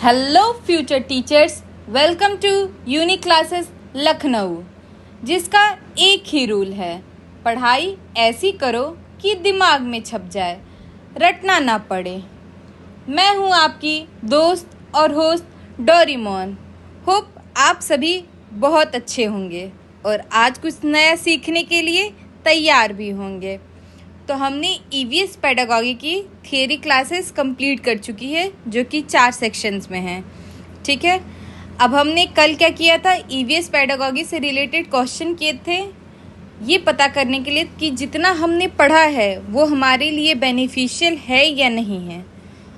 Hello future teachers, welcome to uni classes Lucknow, जिसका एक ही rule है, पढ़ाई ऐसी करो कि दिमाग में छप जाए, रटना ना पड़े। मैं हूँ आपकी दोस्त और होस्ट डोरेमोन। होप आप सभी बहुत अच्छे होंगे और आज कुछ नया सीखने के लिए तैयार भी होंगे। तो हमने ईवीएस पेडागॉजी की थियरी क्लासेस कंप्लीट कर चुकी है, जो कि 4 सेक्शंस में है। ठीक है, अब हमने कल क्या किया था, ईवीएस पेडागॉजी से रिलेटेड क्वेश्चन किए थे, ये पता करने के लिए कि जितना हमने पढ़ा है वो हमारे लिए बेनिफिशियल है या नहीं है,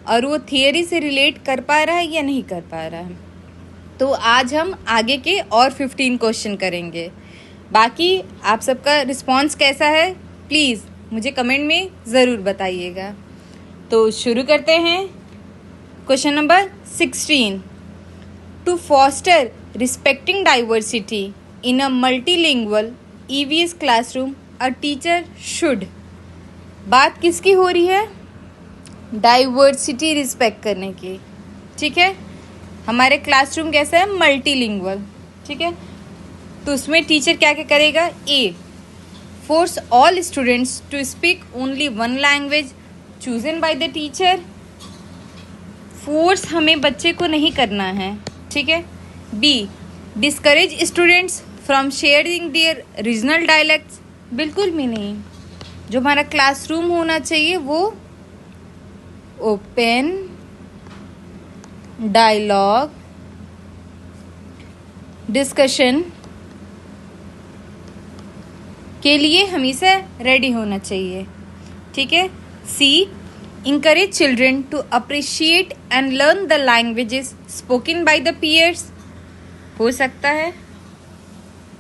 और वो थियरी से रिलेट कर पा रहा है या नहीं कर पा रहा है। तो आज हम आगे के और 15 क्वेश्चन करेंगे। बाकी आप सबका रिस्पॉन्स कैसा है, प्लीज़ मुझे कमेंट में ज़रूर बताइएगा। तो शुरू करते हैं। Question number 16, to foster respecting diversity in a multilingual EVS classroom a teacher should. बात किसकी हो रही है? डाइवर्सिटी रिस्पेक्ट करने की। ठीक है, हमारे क्लासरूम कैसा है? मल्टीलिंगुअल। ठीक है, तो उसमें टीचर क्या क्या करेगा? ए, force all students to speak only one language chosen by the teacher। Force हमें बच्चे को नहीं करना है। ठीक है। B, discourage students from sharing their regional dialects. बिल्कुल भी नहीं। जो हमारा क्लासरूम होना चाहिए वो ओपन डायलॉग डिस्कशन के लिए हमेशा रेडी होना चाहिए। ठीक है। C, encourage children to appreciate and learn the languages spoken by the peers. हो सकता है।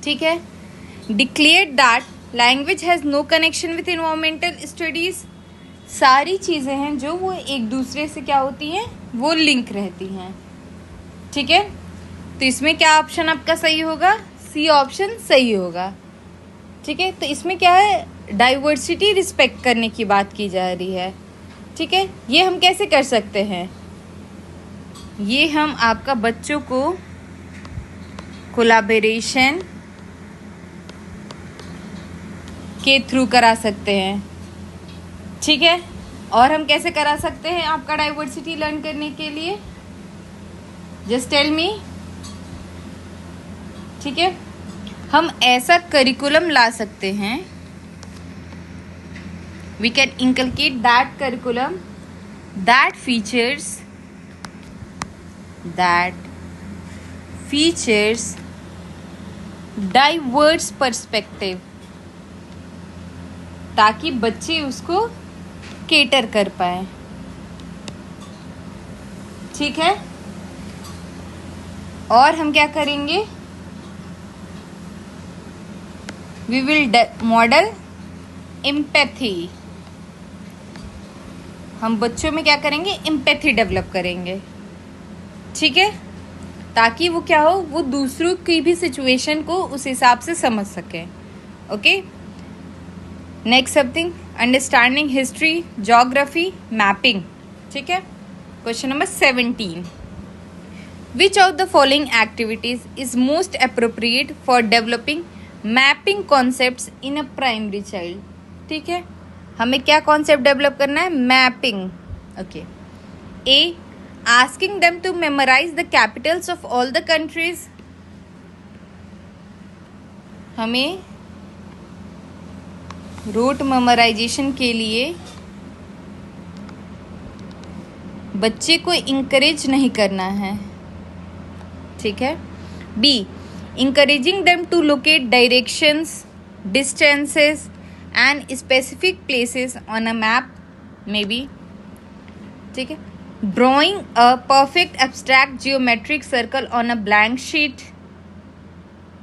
ठीक है। Declare that language has no connection with environmental studies. सारी चीज़ें हैं जो वो एक दूसरे से क्या होती हैं, वो लिंक रहती हैं। ठीक है, तो इसमें क्या ऑप्शन आपका सही होगा? सी ऑप्शन सही होगा। ठीक है, तो इसमें क्या है, डाइवर्सिटी रिस्पेक्ट करने की बात की जा रही है। ठीक है, ये हम कैसे कर सकते हैं? ये हम आपका बच्चों को कोलैबोरेशन के थ्रू करा सकते हैं। ठीक है, और हम कैसे करा सकते हैं आपका डाइवर्सिटी लर्न करने के लिए? Just tell me. ठीक है, हम ऐसा करिकुलम ला सकते हैं, we can inculcate that curriculum that features diverse perspective, ताकि बच्चे उसको केटर कर पाए। ठीक है, और हम क्या करेंगे? We will model empathy। हम बच्चों में क्या करेंगे? एम्पैथी डेवलप करेंगे। ठीक है, ताकि वो क्या हो, वो दूसरों की भी सिचुएशन को उस हिसाब से समझ सकें। Okay, next something, understanding history, geography, mapping. ठीक है, question number 17, which of the following activities is most appropriate for developing mapping concepts in a primary child. ठीक है, हमें क्या कॉन्सेप्ट डेवलप करना है? Mapping. Okay. A, asking them to memorise the capitals of all the countries. हमें rote memorisation के लिए बच्चे को इंकरेज नहीं करना है। ठीक है। B, encouraging them to locate directions, distances and specific places on a map, maybe। ठीक है, drawing a perfect abstract geometric circle on a blank sheet।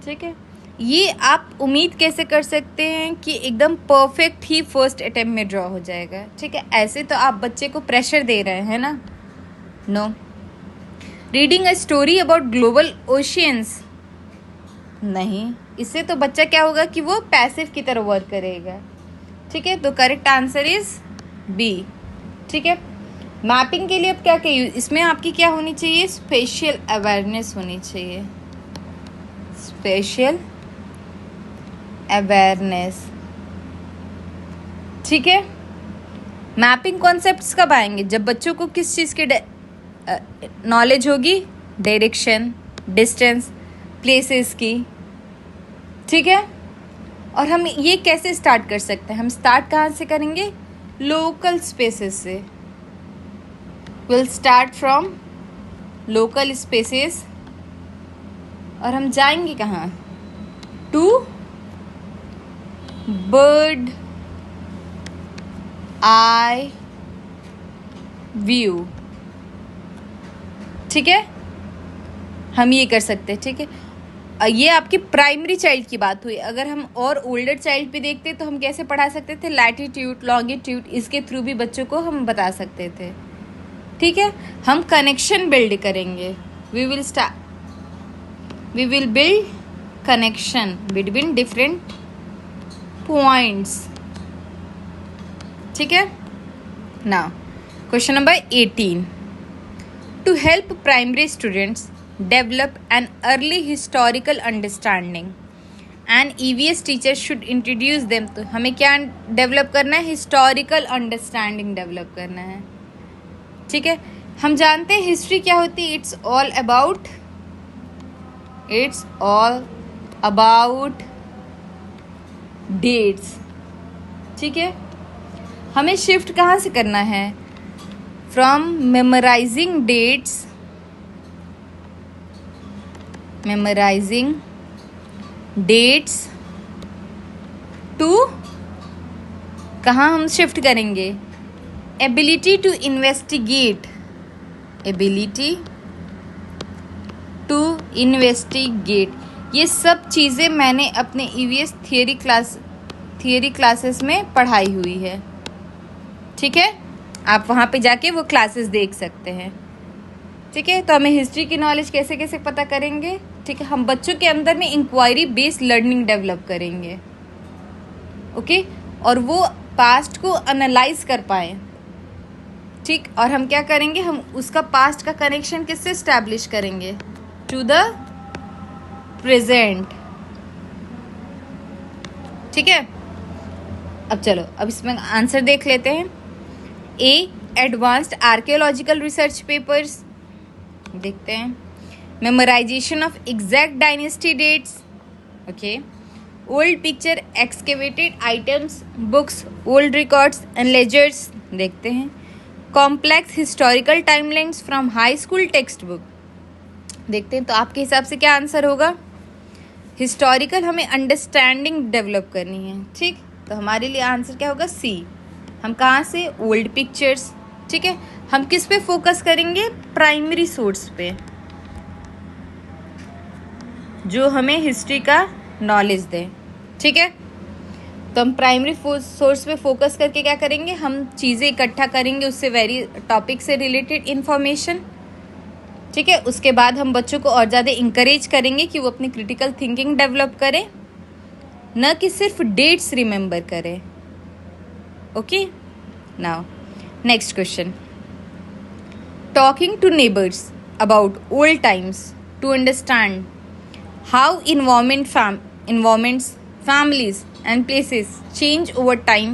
ठीक है, ये आप उम्मीद कैसे कर सकते हैं कि एकदम परफेक्ट ही फर्स्ट अटेम्प्ट में ड्रॉ हो जाएगा? ठीक है, ऐसे तो आप बच्चे को प्रेशर दे रहे हैं ना। No. Reading a story about global oceans, नहीं, इससे तो बच्चा क्या होगा कि वो पैसिव की तरह वर्क करेगा। ठीक है, तो करेक्ट आंसर इज बी। ठीक है, मैपिंग के लिए अब क्या क्या यूज, इसमें आपकी क्या होनी चाहिए, स्पेशियल अवेयरनेस होनी चाहिए, स्पेशल अवेयरनेस। ठीक है। मैपिंग कॉन्सेप्ट्स कब आएंगे, जब बच्चों को किस चीज़ की नॉलेज होगी, डायरेक्शन, डिस्टेंस, प्लेसेस की। ठीक है। और हम ये कैसे स्टार्ट कर सकते हैं, हम स्टार्ट कहाँ से करेंगे, लोकल स्पेसेस से। Will start from local spaces. और हम जाएंगे कहाँ, टू बर्ड आई व्यू। ठीक है, हम ये कर सकते हैं। ठीक है, ये आपकी प्राइमरी चाइल्ड की बात हुई। अगर हम और ओल्डर चाइल्ड पे देखते तो हम कैसे पढ़ा सकते थे, लैटिट्यूड, लॉन्गिट्यूड, इसके थ्रू भी बच्चों को हम बता सकते थे। ठीक है, हम कनेक्शन बिल्ड करेंगे, we will build connection between different points. ठीक है। Now question number 18, to help primary students develop an early historical understanding and EVS teachers should introduce them। तो हमें क्या डेवलप करना है, हिस्टोरिकल अंडरस्टैंडिंग डेवलप करना है। ठीक है, हम जानते हैं हिस्ट्री क्या होती है, इट्स ऑल अबाउट डेट्स। ठीक है, हमें शिफ्ट कहाँ से करना है, फ्रॉम मेमोराइजिंग डेट्स टू कहाँ हम शिफ्ट करेंगे, एबिलिटी टू इन्वेस्टिगेट। ये सब चीज़ें मैंने अपने EVS थियरी क्लासेस में पढ़ाई हुई है। ठीक है, आप वहाँ पे जाके वो क्लासेस देख सकते हैं। ठीक है, तो हमें हिस्ट्री की नॉलेज कैसे कैसे पता करेंगे। ठीक है, हम बच्चों के अंदर में इंक्वायरी बेस्ड लर्निंग डेवलप करेंगे। ओके, और वो पास्ट को एनालाइज कर पाए। ठीक, और हम क्या करेंगे, हम उसका पास्ट का कनेक्शन किससे स्टैब्लिश करेंगे, टू द प्रेजेंट। ठीक है, अब चलो, अब इसमें आंसर देख लेते हैं। A, advanced archaeological research papers, देखते हैं। Memorisation of exact dynasty dates, okay. Old picture, excavated items, books, old records and ledgers, देखते हैं। Complex historical timelines from high school textbook, देखते हैं। तो आपके हिसाब से क्या आंसर होगा, हिस्टोरिकल हमें अंडरस्टैंडिंग डेवलप करनी है। ठीक, तो हमारे लिए आंसर क्या होगा, सी। हम कहाँ से, ओल्ड पिक्चर्स। ठीक है, हम किस पे फोकस करेंगे, प्राइमरी सोर्स पे, जो हमें हिस्ट्री का नॉलेज दे। ठीक है, तो हम प्राइमरी सोर्स पे फोकस करके क्या करेंगे, हम चीज़ें इकट्ठा करेंगे, उससे वेरी टॉपिक से रिलेटेड इंफॉर्मेशन। ठीक है, उसके बाद हम बच्चों को और ज़्यादा इंकरेज करेंगे कि वो अपनी क्रिटिकल थिंकिंग डेवलप करें, न कि सिर्फ डेट्स रिमेंबर करें। Okay, now next question, talking to neighbours about old times to understand how environments, families and places change over time,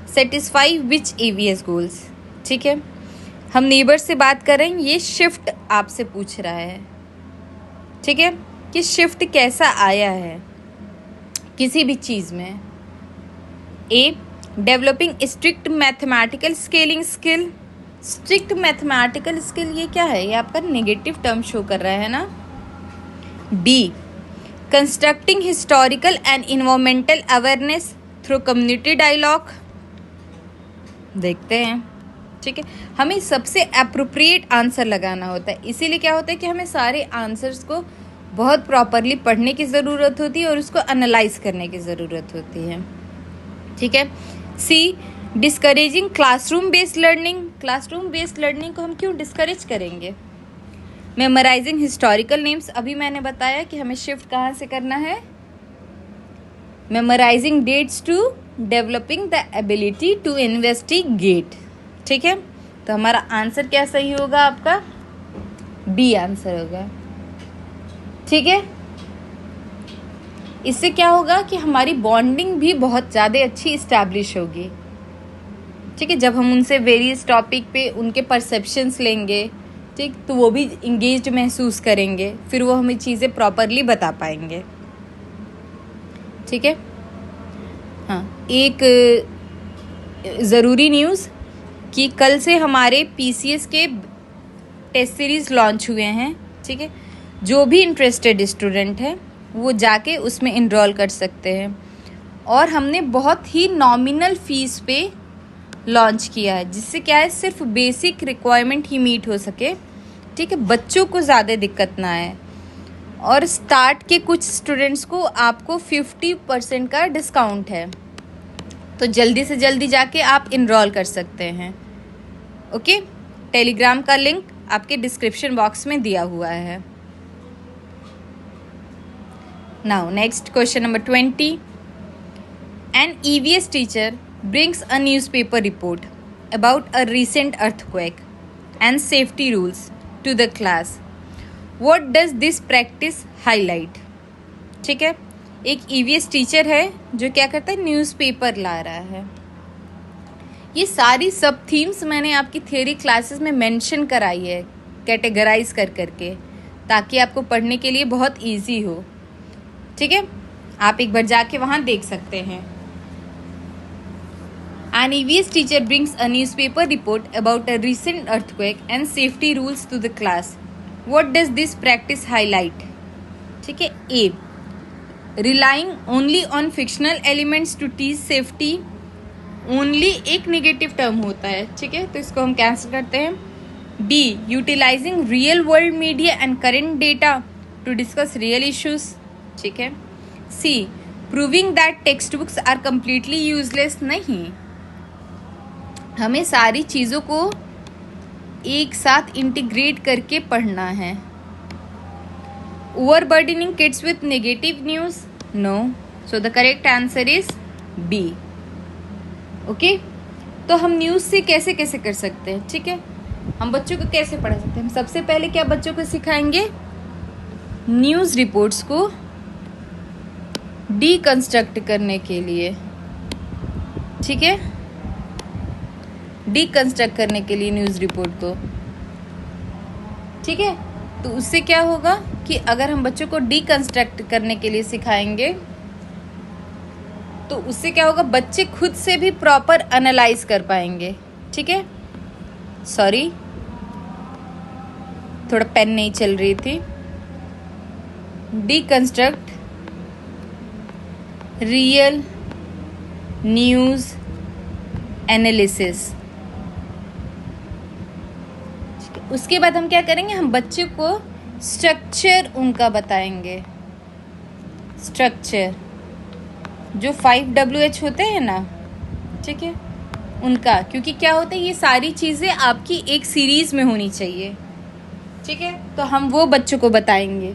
satisfy which AVS goals। ठीक है, हम नेबर से बात कर रहे हैं, ये शिफ्ट आपसे पूछ रहा है। ठीक है, कि शिफ्ट कैसा आया है किसी भी चीज़ में। A, developing strict mathematical scaling skill. Strict mathematical skill ये क्या है, ये आपका नेगेटिव टर्म शो कर रहा है ना। B, constructing historical and environmental awareness through community dialogue, देखते हैं। ठीक है, हमें सबसे अप्रोप्रिएट आंसर लगाना होता है, इसीलिए क्या होता है कि हमें सारे आंसर्स को बहुत प्रॉपरली पढ़ने की ज़रूरत होती है और उसको एनालाइज करने की ज़रूरत होती है। ठीक है। C, discouraging classroom based learning. Classroom based learning को हम क्यों डिस्करेज करेंगे। मेमोराइजिंग हिस्टोरिकल नेम्स, अभी मैंने बताया कि हमें शिफ्ट कहाँ से करना है, memorising dates to developing the ability to investigate. ठीक है, तो हमारा आंसर क्या सही होगा? आपका बी आंसर होगा। ठीक है, इससे क्या होगा कि हमारी बॉन्डिंग भी बहुत ज़्यादा अच्छी इस्टेब्लिश होगी। ठीक है, जब हम उनसे वेरियस टॉपिक पे उनके परसेप्शंस लेंगे, ठीक, तो वो भी इंगेज्ड महसूस करेंगे, फिर वो हमें चीज़ें प्रॉपरली बता पाएंगे। ठीक है, हाँ, एक ज़रूरी न्यूज़ कि कल से हमारे पीसीएस के टेस्ट सीरीज़ लॉन्च हुए हैं। ठीक है, जो भी इंटरेस्टेड स्टूडेंट है वो जाके उसमें इनरोल कर सकते हैं। और हमने बहुत ही नॉमिनल फ़ीस पे लॉन्च किया है, जिससे क्या है, सिर्फ बेसिक रिक्वायरमेंट ही मीट हो सके। ठीक है, बच्चों को ज़्यादा दिक्कत ना आए। और स्टार्ट के कुछ स्टूडेंट्स को आपको 50% का डिस्काउंट है, तो जल्दी से जल्दी जाके आप इनरोल कर सकते हैं। ओके, टेलीग्राम का लिंक आपके डिस्क्रिप्शन बॉक्स में दिया हुआ है। Now next question number 20. An EVS teacher brings a newspaper report about a recent earthquake and safety rules to the class. What does this practice highlight? ठीक है, एक EVS teacher है जो क्या करता है, न्यूज़पेपर ला रहा है। ये सारी सब थीम्स मैंने आपकी थियरी क्लासेस में मेंशन कराई है, कैटेगराइज कर करके, ताकि आपको पढ़ने के लिए बहुत इजी हो। ठीक है, आप एक बार जाके वहाँ देख सकते हैं। An EVS teacher brings a newspaper report about a recent earthquake and safety rules to the class. What does this practice highlight? ठीक है, A. Relying only on fictional elements to teach safety. Only एक negative term होता है। ठीक है, तो इसको हम कैंसिल करते हैं। B. Utilizing real world media and current data to discuss real issues. ठीक है। C. Proving that textbooks are completely useless. नहीं, हमें सारी चीज़ों को एक साथ इंटीग्रेट करके पढ़ना है। Overburdening kids with negative news, no, so the correct answer is B. Okay, तो हम न्यूज़ से कैसे कैसे कर सकते हैं? ठीक है, हम बच्चों को कैसे पढ़ा सकते हैं? हम सबसे पहले क्या बच्चों को सिखाएंगे, न्यूज़ रिपोर्ट्स को डीकंस्ट्रक्ट करने के लिए। ठीक है, डीकंस्ट्रक्ट करने के लिए न्यूज़ रिपोर्ट को। ठीक है, तो उससे क्या होगा कि अगर हम बच्चों को डीकंस्ट्रक्ट करने के लिए सिखाएंगे तो उससे क्या होगा, बच्चे खुद से भी प्रॉपर एनालाइज कर पाएंगे। ठीक है, सॉरी, थोड़ा पेन नहीं चल रही थी। Deconstruct real news analysis. उसके बाद हम क्या करेंगे, हम बच्चे को स्ट्रक्चर उनका बताएंगे। स्ट्रक्चर जो 5WH होते हैं ना, ठीक है, उनका, क्योंकि क्या होता है, ये सारी चीज़ें आपकी एक सीरीज़ में होनी चाहिए। ठीक है, तो हम वो बच्चों को बताएंगे।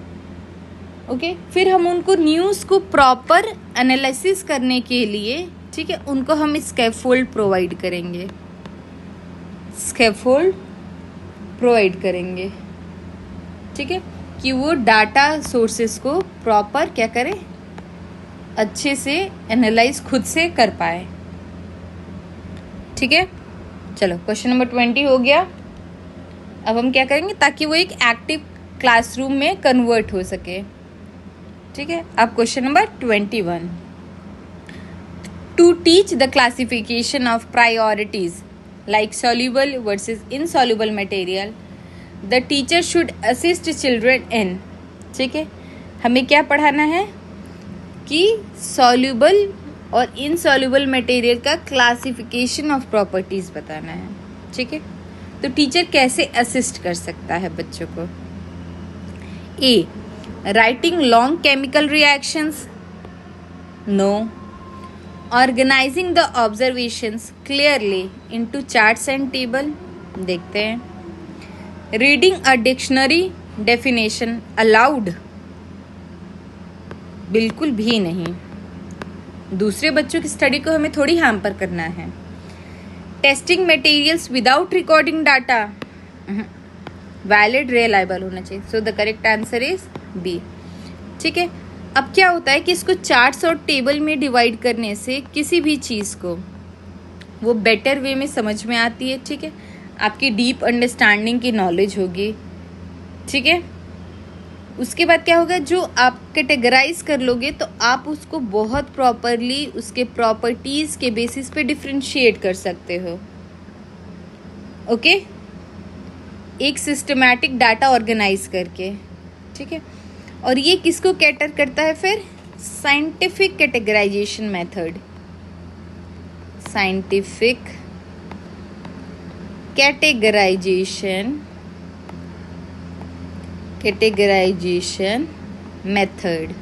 ओके, फिर हम उनको न्यूज़ को प्रॉपर एनालिसिस करने के लिए, ठीक है, उनको हम स्कैफोल्ड प्रोवाइड करेंगे। स्कैफोल्ड प्रोवाइड करेंगे। ठीक है, कि वो डाटा सोर्सेस को प्रॉपर क्या करें, अच्छे से एनालाइज खुद से कर पाए। ठीक है, चलो क्वेश्चन नंबर 20 हो गया। अब हम क्या करेंगे, ताकि वो एक एक्टिव क्लासरूम में कन्वर्ट हो सके। ठीक है, अब question number 21. To teach the classification of priorities like soluble versus insoluble material, the teacher should assist children in. ठीक है, हमें क्या पढ़ाना है कि soluble और insoluble material का classification of properties बताना है। ठीक है, तो टीचर कैसे असिस्ट कर सकता है बच्चों को? A. Writing long chemical reactions, no. Organizing the observations clearly into charts and table, देखते हैं। Reading a dictionary definition aloud, बिल्कुल भी नहीं, दूसरे बच्चों की स्टडी को हमें थोड़ी हैम्पर करना है। Testing materials without recording data, valid reliable होना चाहिए। So the correct answer is B. ठीक है, अब क्या होता है कि इसको चार्ट्स और टेबल में डिवाइड करने से किसी भी चीज़ को वो बेटर वे में समझ में आती है। ठीक है, आपकी डीप अंडरस्टैंडिंग की नॉलेज होगी। ठीक है, उसके बाद क्या होगा, जो आप कैटेगराइज कर लोगे तो आप उसको बहुत प्रॉपरली उसके प्रॉपर्टीज़ के बेसिस पे डिफ्रेंशिएट कर सकते हो। ओके, एक सिस्टमैटिक डाटा ऑर्गेनाइज करके। ठीक है, और ये किसको कैटर करता है फिर, scientific categorisation method, scientific categorisation method.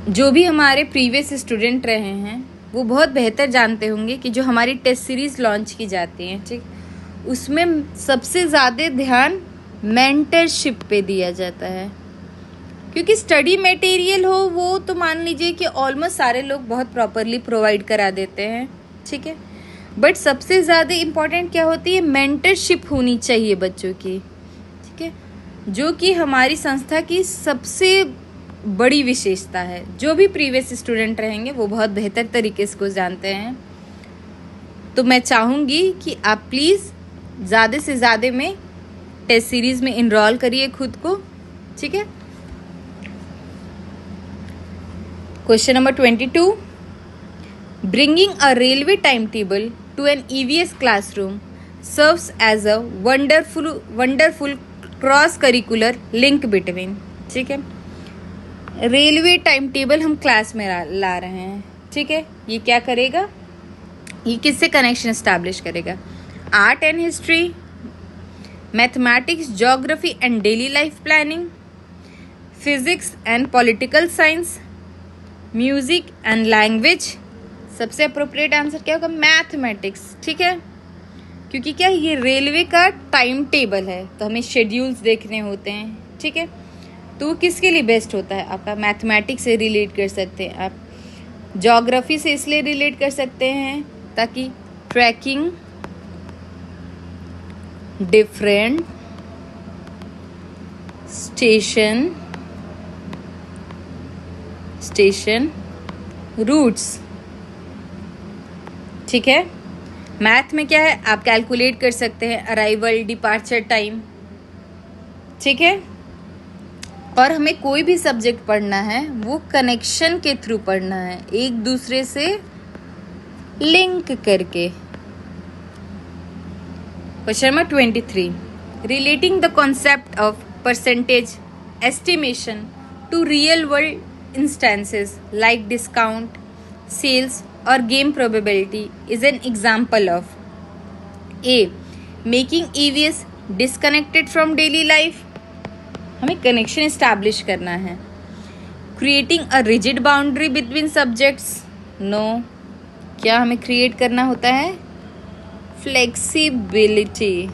जो भी हमारे प्रीवियस स्टूडेंट रहे हैं वो बहुत बेहतर जानते होंगे कि जो हमारी टेस्ट सीरीज लॉन्च की जाती है, ठीक, उसमें सबसे ज़्यादा ध्यान मेंटरशिप पे दिया जाता है। क्योंकि स्टडी मटेरियल हो वो तो मान लीजिए कि ऑलमोस्ट सारे लोग बहुत प्रॉपरली प्रोवाइड करा देते हैं। ठीक है, बट सबसे ज़्यादा इम्पॉर्टेंट क्या होती है, मेंटरशिप होनी चाहिए बच्चों की। ठीक है, जो कि हमारी संस्था की सबसे बड़ी विशेषता है। जो भी प्रीवियस स्टूडेंट रहेंगे वो बहुत बेहतर तरीके से को जानते हैं। तो मैं चाहूँगी कि आप प्लीज़ ज़्यादा से ज़्यादा में टेस्ट सीरीज़ में इनरोल करिए खुद को। ठीक है, question number 22, bringing a railway time table to an EVS classroom serves as a wonderful cross curricular link between. ठीक है, रेलवे टाइम टेबल हम क्लास में ला रहे हैं। ठीक है, ये क्या करेगा, ये किससे कनेक्शन एस्टैब्लिश करेगा, art and history, mathematics, geography and daily life planning, physics and political science, music and language. सबसे अप्रोप्रिएट आंसर क्या होगा, मैथमेटिक्स। ठीक है, क्योंकि क्या ये रेलवे का टाइम टेबल है तो हमें शेड्यूल्स देखने होते हैं। ठीक है, तो वो किसके लिए बेस्ट होता है, आपका मैथमेटिक्स से रिलेट कर सकते हैं आप, ज्योग्राफी से इसलिए रिलेट कर सकते हैं ताकि ट्रैकिंग डिफरेंट स्टेशन रूट्स। ठीक है, मैथ में क्या है, आप कैलकुलेट कर सकते हैं अराइवल डिपार्चर टाइम। ठीक है, और हमें कोई भी सब्जेक्ट पढ़ना है वो कनेक्शन के थ्रू पढ़ना है, एक दूसरे से लिंक करके। Question number 23, relating the concept of percentage estimation to real world instances like discount, sales और game probability is an example of a, making EVS disconnected from daily life, हमें connection establish करना है, creating a rigid boundary between subjects, no, क्या हमें create करना होता है, flexibility,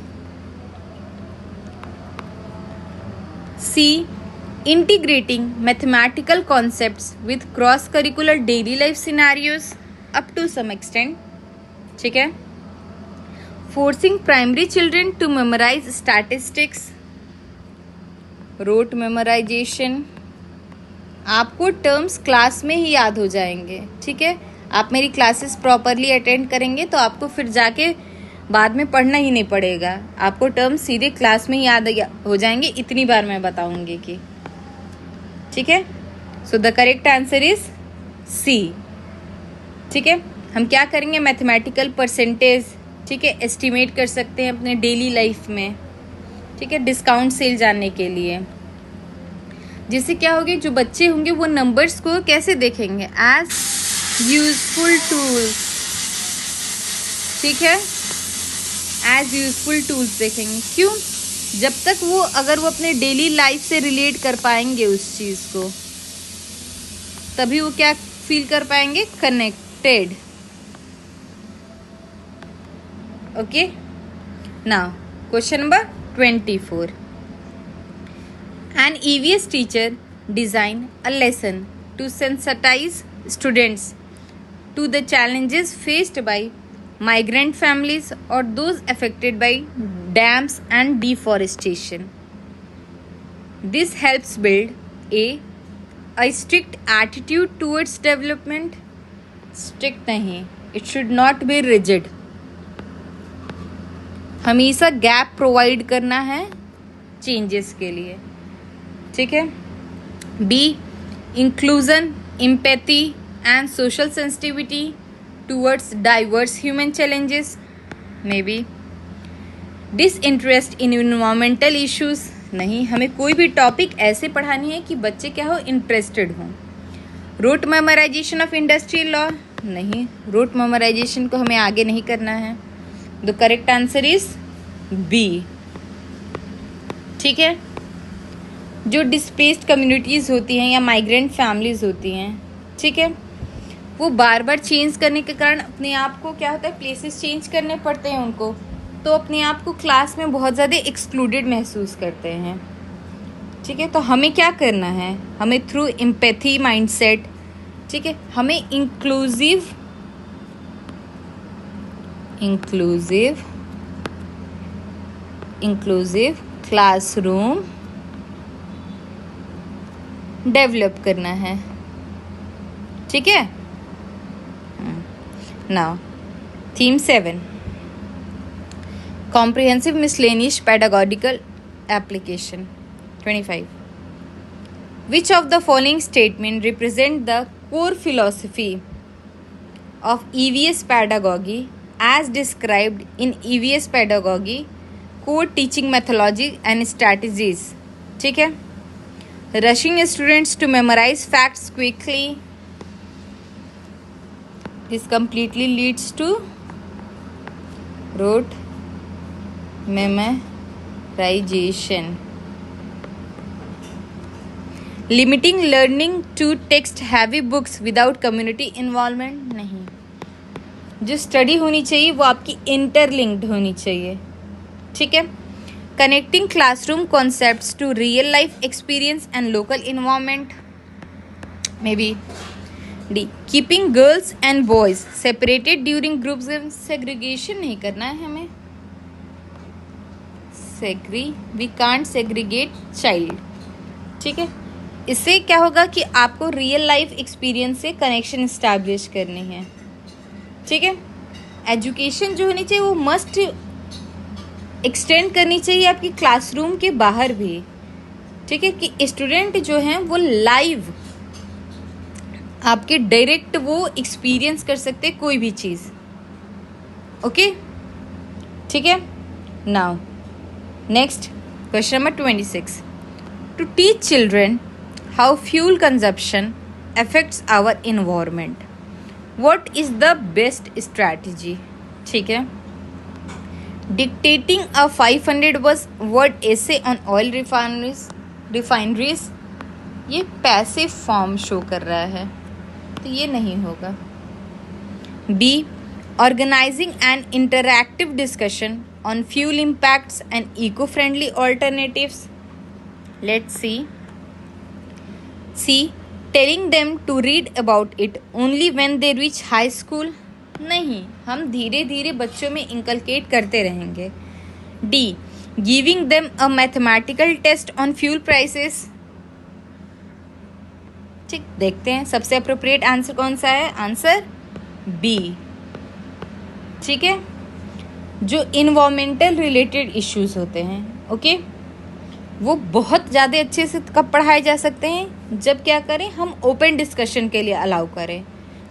C, integrating mathematical concepts with cross curricular daily life scenarios up to some extent. ठीक है, forcing primary children to memorise statistics, rote memorisation, आपको terms class में ही याद हो जाएंगे। ठीक है, आप मेरी क्लासेस प्रॉपरली अटेंड करेंगे तो आपको फिर जाके बाद में पढ़ना ही नहीं पड़ेगा, आपको टर्म्स सीधे क्लास में ही याद हो जाएंगे, इतनी बार मैं बताऊंगी कि। ठीक है, so the correct answer is C. ठीक है, हम क्या करेंगे, मैथमेटिकल परसेंटेज, ठीक है, एस्टिमेट कर सकते हैं अपने डेली लाइफ में। ठीक है, डिस्काउंट सेल जानने के लिए, जिससे क्या होगी, जो बच्चे होंगे वो नंबर्स को कैसे देखेंगे, एज यूजफुल टूल्स। ठीक है, एज यूजफुल टूल्स देखेंगे। क्यों, जब तक वो अगर वो अपने डेली लाइफ से रिलेट कर पाएंगे उस चीज़ को, तभी वो क्या फील कर पाएंगे, connected. Okay, now question number 24, an EVS teacher designed a lesson to sensitize students to the challenges faced by migrant families or those affected by dams and deforestation. This helps build a strict attitude towards development. Strict नहीं, it should not be rigid. हमेशा gap provide करना है changes के लिए, ठीक है. B, inclusion, empathy and social sensitivity towards diverse human challenges. May be disinterest in environmental issues. नहीं, हमें कोई भी टॉपिक ऐसे पढ़ानी है कि बच्चे क्या हो, इंटरेस्टेड हों. Rote memorisation of industrial law. नहीं, रूट मेमोराइजेशन को हमें आगे नहीं करना है. The correct answer is B. ठीक है. जो डिस्प्लेस्ड कम्युनिटीज़ होती हैं या माइग्रेंट फैमिलीज होती हैं, ठीक है, वो बार बार चेंज करने के कारण अपने आप को क्या होता है, प्लेसेस चेंज करने पड़ते हैं उनको, तो अपने आप को क्लास में बहुत ज़्यादा एक्सक्लूडेड महसूस करते हैं. ठीक है. तो हमें क्या करना है, हमें थ्रू एम्पैथी माइंडसेट, ठीक है, हमें इंक्लूसिव क्लासरूम डेवलप करना है. ठीक है. Now theme 7, comprehensive miscellaneous pedagogical application. 25. Which of the following statement represent the core philosophy of EVS pedagogy as described in EVS pedagogy core teaching methodology and strategies? ठीक है. Rushing students to memorize facts quickly. This completely leads to rote memorization. Limiting learning to text heavy books without community involvement. नहीं, जो study होनी चाहिए वो आपकी interlinked होनी चाहिए. ठीक है. Connecting classroom concepts to real life experience and local environment. May be D, keeping girls and boys separated during groups. Segregation नहीं करना है हमें. We can't segregate child. ठीक है. इससे क्या होगा कि आपको रियल लाइफ एक्सपीरियंस से कनेक्शन इस्टेब्लिश करनी है. ठीक है. एजुकेशन जो होनी चाहिए वो मस्ट एक्सटेंड करनी चाहिए आपकी क्लासरूम के बाहर भी. ठीक है. कि स्टूडेंट जो हैं वो लाइव आपके डायरेक्ट वो एक्सपीरियंस कर सकते कोई भी चीज़. ओके. ठीक है. Now next question number 26. To teach children how fuel consumption affects our environment, what is the best strategy? ठीक है. Dictating a 500 word essay on oil refineries, ये पैसिव फॉर्म शो कर रहा है, तो ये नहीं होगा. B, organizing an interactive discussion on fuel impacts and eco-friendly alternatives. Let's see. C, telling them to read about it only when they reach high school. नहीं, हम धीरे धीरे बच्चों में इंकलकेट करते रहेंगे. D, giving them a mathematical test on fuel prices. ठीक, देखते हैं सबसे अप्रोप्रिएट आंसर कौन सा है. Answer B. ठीक है. जो इन्वायरमेंटल रिलेटेड इश्यूज होते हैं, ओके, वो बहुत ज़्यादा अच्छे से कब पढ़ाए जा सकते हैं, जब क्या करें, हम ओपन डिस्कशन के लिए अलाउ करें.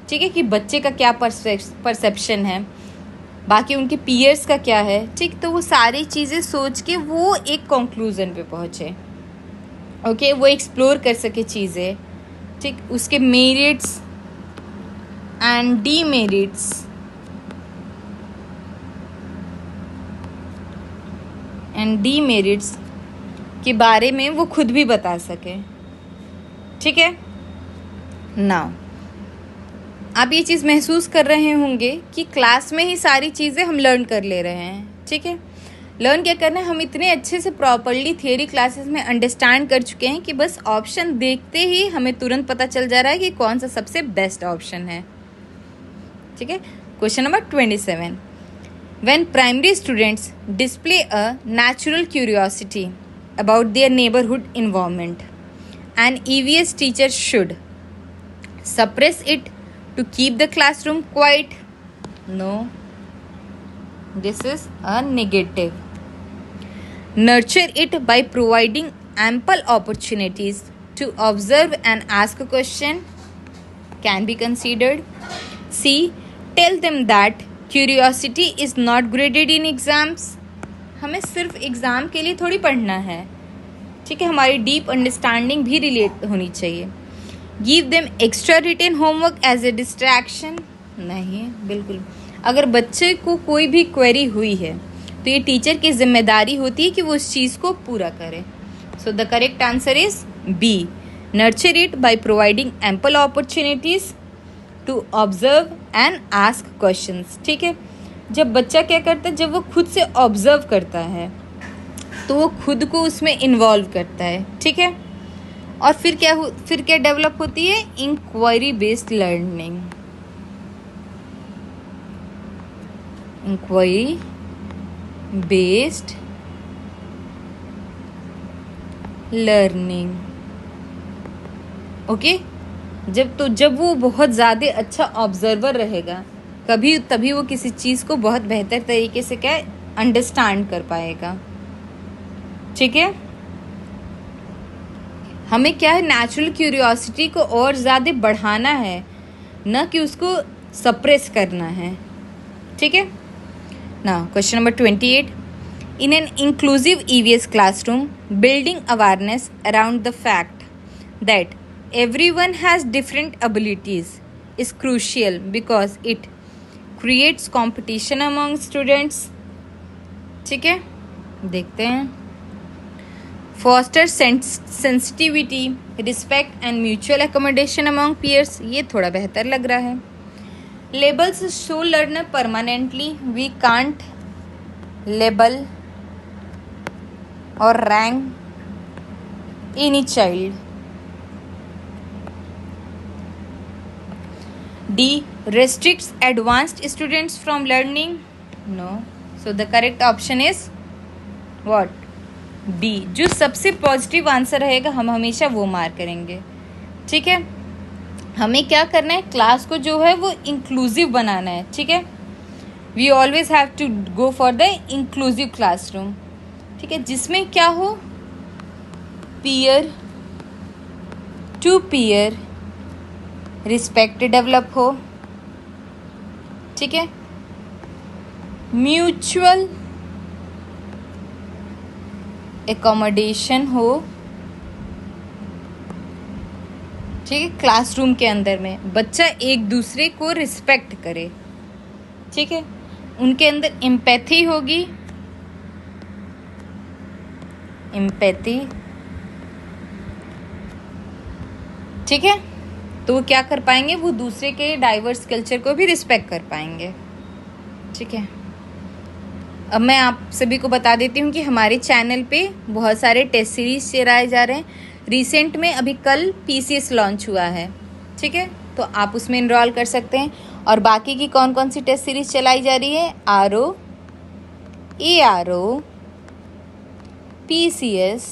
ठीक है. कि बच्चे का क्या परसेप्शन है, बाकी उनके पीयर्स का क्या है. ठीक. तो वो सारी चीज़ें सोच के वो एक कंक्लूजन पे पहुँचे. ओके. वो एक्सप्लोर कर सके चीज़ें. ठीक. उसके मेरिट्स एंड डीमेरिट्स के बारे में वो खुद भी बता सके. ठीक है. नाउ आप ये चीज़ महसूस कर रहे होंगे कि क्लास में ही सारी चीज़ें हम लर्न कर ले रहे हैं. ठीक है. लर्न क्या करना है, हम इतने अच्छे से प्रॉपरली थियरी क्लासेस में अंडरस्टैंड कर चुके हैं कि बस ऑप्शन देखते ही हमें तुरंत पता चल जा रहा है कि कौन सा सबसे बेस्ट ऑप्शन है. ठीक है। Question number 27, when primary students display a natural curiosity about their neighbourhood environment, and EVS teacher should suppress it to keep the classroom quiet? No, this is a negative. Nurture it by providing ample opportunities to observe and ask a question, can be considered. C, tell them that curiosity is not graded in exams. हमें सिर्फ exam के लिए थोड़ी पढ़ना है, ठीक है, हमारी डीप अंडरस्टैंडिंग भी रिलेट होनी चाहिए. Give them extra written homework as a distraction? नहीं, बिल्कुल. अगर बच्चे को कोई भी क्वेरी हुई है तो ये टीचर की जिम्मेदारी होती है कि वो उस चीज़ को पूरा करे. So the correct answer is B, nurture it by providing ample opportunities to observe and ask questions. ठीक है, जब बच्चा क्या करता है, जब वो खुद से ऑब्जर्व करता है तो वो खुद को उसमें इन्वॉल्व करता है. ठीक है, और फिर क्या डेवलप होती है? Inquiry based learning. Inquiry based learning. Okay, जब वो बहुत ज़्यादा अच्छा ऑब्जर्वर रहेगा तभी वो किसी चीज़ को बहुत बेहतर तरीके से क्या अंडरस्टैंड कर पाएगा. ठीक है, हमें क्या है, नेचुरल क्यूरियोसिटी को और ज़्यादा बढ़ाना है, न कि उसको सप्रेस करना है. ठीक है ना. Question number 28, in an inclusive EVS classroom building awareness around the fact that everyone has different abilities is crucial because it creates competition among students. ठीक है, देखते हैं. Foster sensitivity, respect and mutual accommodation among peers. ये थोड़ा बेहतर लग रहा है. Labels show learner permanently. We can't label or rank any child. D, restricts advanced students from learning. No, so the correct option is what? D. जो सबसे positive answer रहेगा हम हमेशा वो मार्क करेंगे. ठीक है, हमें क्या करना है, क्लास को जो है वो इंक्लूसिव बनाना है. ठीक है, we always have to go for the inclusive classroom. ठीक है, जिसमें क्या हो, peer to peer respect develop हो. ठीक है, म्यूचुअल एकोमोडेशन हो. ठीक है, क्लासरूम के अंदर में बच्चा एक दूसरे को रिस्पेक्ट करे. ठीक है, उनके अंदर एम्पैथी होगी. एम्पैथी, ठीक है, तो वो क्या कर पाएंगे, वो दूसरे के डाइवर्स कल्चर को भी रिस्पेक्ट कर पाएंगे. ठीक है, अब मैं आप सभी को बता देती हूँ कि हमारे चैनल पे बहुत सारे टेस्ट सीरीज चलाए जा रहे हैं. रिसेंट में अभी कल PCS लॉन्च हुआ है. ठीक है, तो आप उसमें इनरोल कर सकते हैं. और बाकी की कौन कौन सी टेस्ट सीरीज चलाई जा रही है? RO, ARO, PCS,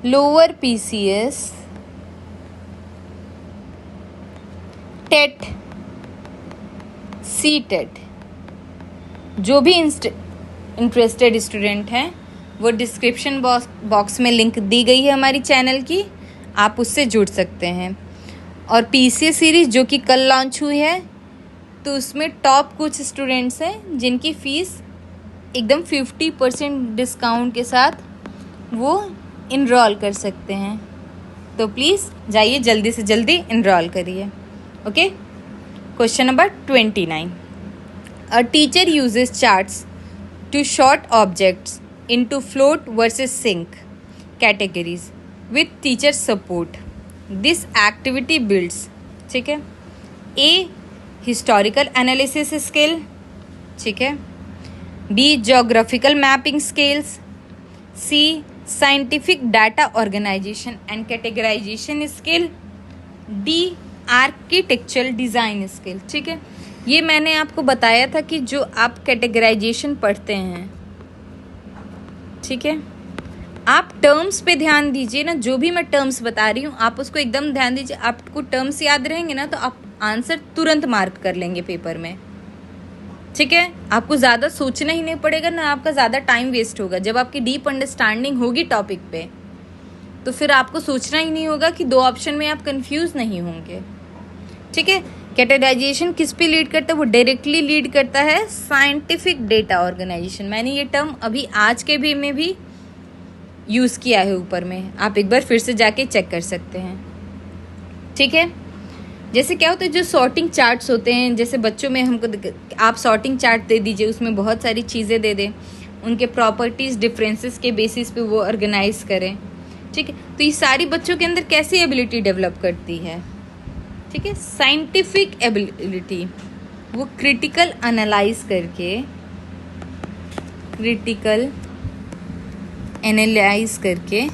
lower PCS, TET, CTET. जो भी इंटरेस्टेड स्टूडेंट हैं वो डिस्क्रिप्शन बॉक्स में लिंक दी गई है हमारी चैनल की, आप उससे जुड़ सकते हैं. और PCS सीरीज़ जो कि कल लॉन्च हुई है, तो उसमें टॉप कुछ स्टूडेंट्स हैं जिनकी फ़ीस एकदम 50% डिस्काउंट के साथ वो इनरोल कर सकते हैं. तो प्लीज़ जाइए, जल्दी से जल्दी इनरोल करिए. Okay, question number 29, a teacher uses charts to sort objects into float versus sink categories with teacher support. This activity builds, ठीक है, A, historical analysis skill, ठीक है, B, geographical mapping skills, C, scientific data organization and categorization skill, D, architectural design skill. ठीक है, ये मैंने आपको बताया था कि जो आप कैटेगराइजेशन पढ़ते हैं, ठीक है, आप टर्म्स पे ध्यान दीजिए ना। जो भी मैं टर्म्स बता रही हूँ आप उसको एकदम ध्यान दीजिए। आपको टर्म्स याद रहेंगे ना तो आप आंसर तुरंत मार्क कर लेंगे पेपर में। ठीक है, आपको ज़्यादा सोचना ही नहीं पड़ेगा ना, आपका ज़्यादा टाइम वेस्ट होगा। जब आपकी डीप अंडरस्टैंडिंग होगी टॉपिक पे तो फिर आपको सोचना ही नहीं होगा कि दो ऑप्शन में आप कंफ्यूज नहीं होंगे। ठीक है, कैटेगराइजेशन किस पे लीड करता है? वो डायरेक्टली लीड करता है साइंटिफिक डेटा ऑर्गेनाइजेशन। मैंने ये टर्म अभी आज के भी में भी यूज़ किया है ऊपर में, आप एक बार फिर से जाके चेक कर सकते हैं। ठीक है, जैसे क्या होता है जो सॉर्टिंग चार्ट्स होते हैं, जैसे बच्चों में हमको आप सॉर्टिंग चार्ट दे दीजिए, उसमें बहुत सारी चीज़ें दे दें, उनके प्रॉपर्टीज़ डिफरेंसेस के बेसिस पे वो ऑर्गेनाइज करें। ठीक है, तो ये सारी बच्चों के अंदर कैसी एबिलिटी डेवलप करती है? ठीक है, साइंटिफिक एबिलिटी। वो क्रिटिकल एनालाइज करके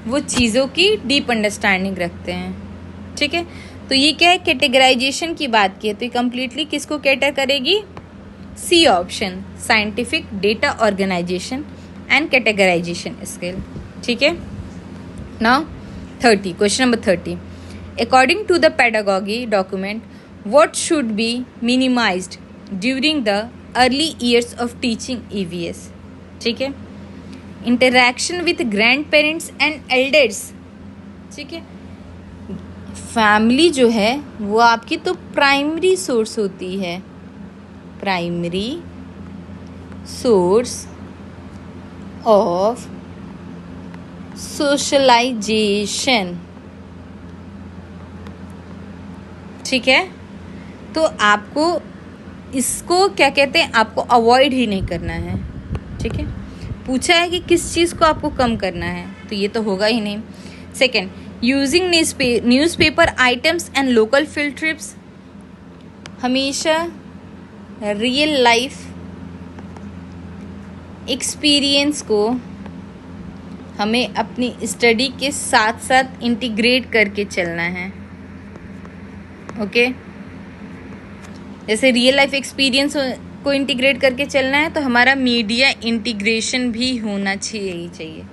वो चीज़ों की डीप अंडरस्टैंडिंग रखते हैं। ठीक है, तो ये क्या है, कैटेगराइजेशन की बात की है तो ये कम्प्लीटली किसको कैटर करेगी? C option, scientific data organisation and categorisation skill. ठीक है, now 30, question number 30। According to the pedagogy document, what should be minimized during the early years of teaching EVS? ठीक है, interaction with grand parents and elders. ठीक है, family जो है वो आपकी तो प्राइमरी सोर्स होती है, प्राइमरी सोर्स ऑफ सोशलाइजेशन। ठीक है, तो आपको इसको क्या कहते हैं, आपको अवॉइड ही नहीं करना है। ठीक है, पूछा है कि किस चीज़ को आपको कम करना है तो ये तो होगा ही नहीं। Second, using newspaper items and local field trips. हमेशा रियल लाइफ एक्सपीरियंस को हमें अपनी स्टडी के साथ साथ इंटीग्रेट करके चलना है। ओके, जैसे रियल लाइफ एक्सपीरियंस को इंटीग्रेट करके चलना है तो हमारा मीडिया इंटीग्रेशन भी होना चाहिए।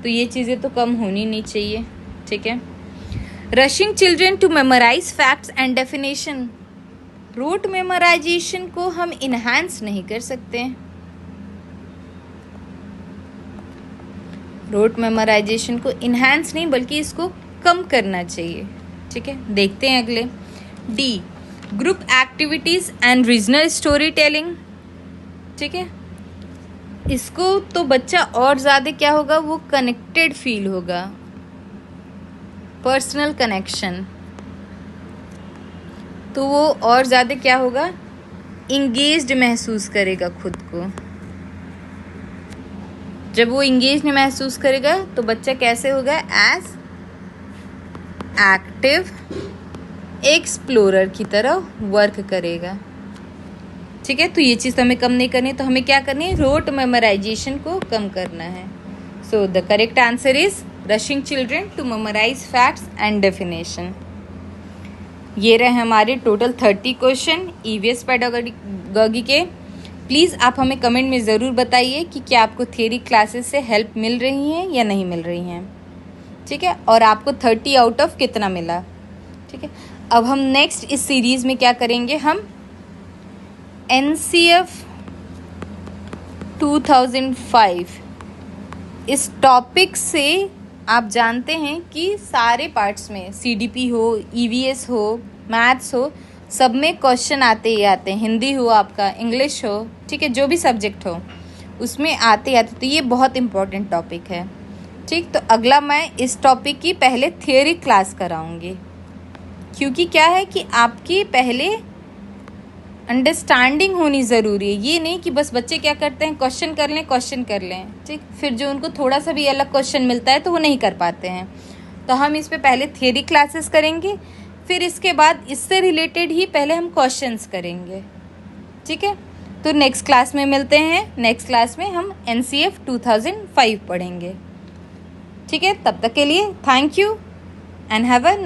तो ये चीज़ें तो कम होनी नहीं चाहिए। ठीक है, rushing children to memorise facts and definition. Rote memorisation को हम इन्हांस नहीं कर सकते। रोट मेमोराइजेशन को इन्हांस नहीं बल्कि इसको कम करना चाहिए। ठीक है, देखते हैं अगले। D, group activities and regional story telling. ठीक है, इसको तो बच्चा और ज़्यादा क्या होगा, वो कनेक्टेड फील होगा, पर्सनल कनेक्शन, तो वो और ज़्यादा क्या होगा, इंगेज्ड महसूस करेगा खुद को। जब वो इंगेज्ड महसूस करेगा तो बच्चा कैसे होगा, एज एक्टिव एक्सप्लोरर की तरह वर्क करेगा। ठीक है, तो ये चीज़ हमें कम नहीं करनी, तो हमें क्या करनी है, रोट मेमोराइजेशन को कम करना है। So the correct answer is rushing children to memorise facts and definition. ये रहे हमारे टोटल 30 क्वेश्चन ईवीएस पेडागॉजी के। प्लीज़ आप हमें कमेंट में ज़रूर बताइए कि क्या आपको थियरी क्लासेस से हेल्प मिल रही हैं या नहीं मिल रही हैं। ठीक है, और आपको 30 आउट ऑफ कितना मिला। ठीक है, अब हम नेक्स्ट इस सीरीज़ में क्या करेंगे, हम NCF 2005 इस टॉपिक से आप जानते हैं कि सारे पार्ट्स में CDP हो, EVS हो, मैथ्स हो, सब में क्वेश्चन आते ही आते हैं। हिंदी हो आपका, इंग्लिश हो, ठीक है, जो भी सब्जेक्ट हो उसमें आते ही आते, तो ये बहुत इम्पोर्टेंट टॉपिक है। ठीक, तो अगला मैं इस टॉपिक की पहले थियोरी क्लास कराऊंगी, क्योंकि क्या है कि आपकी पहले अंडरस्टैंडिंग होनी ज़रूरी है। ये नहीं कि बस बच्चे क्या करते हैं, क्वेश्चन कर लें, ठीक, फिर जो उनको थोड़ा सा भी अलग क्वेश्चन मिलता है तो वो नहीं कर पाते हैं। तो हम इस पे पहले थियरी क्लासेस करेंगे, फिर इसके बाद इससे रिलेटेड ही पहले हम क्वेश्चंस करेंगे। ठीक है, तो नेक्स्ट क्लास में मिलते हैं। नेक्स्ट क्लास में हम NCF 2005 पढ़ेंगे। ठीक है, तब तक के लिए thank you and have a